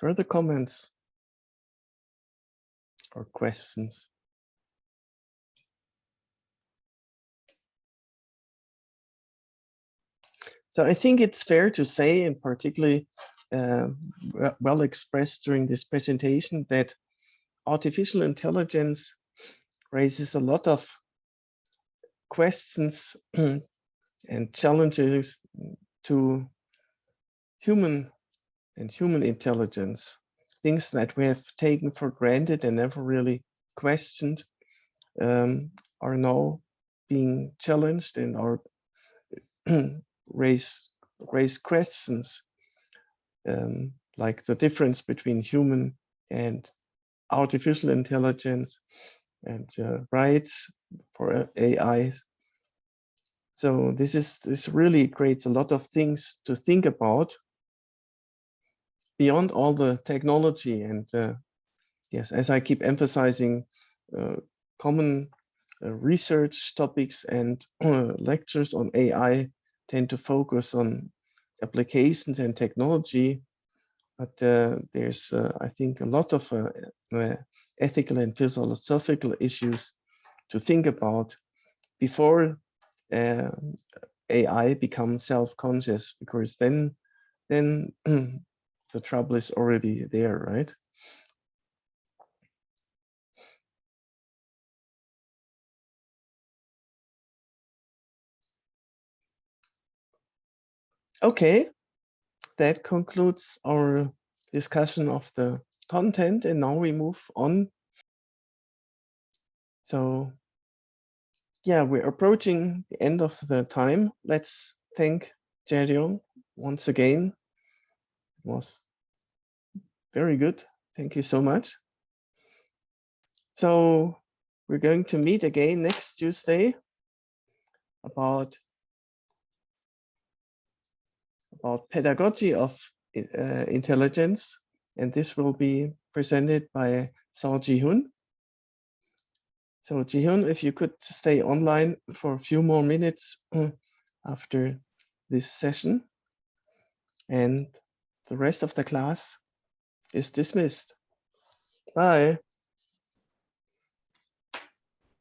Further comments or questions? So I think it's fair to say, and particularly well expressed during this presentation, that artificial intelligence raises a lot of questions and challenges to human intelligence. Things that we have taken for granted and never really questioned are now being challenged and are raise questions, like the difference between human and artificial intelligence and rights for AIs. So this really creates a lot of things to think about beyond all the technology. And yes, as I keep emphasizing, common research topics and lectures on AI tend to focus on applications and technology, but there's, I think, a lot of ethical and philosophical issues to think about before AI becomes self-conscious, because then the trouble is already there, right? Okay, that concludes our discussion of the content, and now we move on. So yeah, we're approaching the end of the time. Let's thank JaeRyung once again. It was very good. Thank you so much. So we're going to meet again next Tuesday about pedagogy of intelligence, and this will be presented by JaeRyung. So Ji-Hyun, if you could stay online for a few more minutes after this session, and the rest of the class is dismissed. Bye.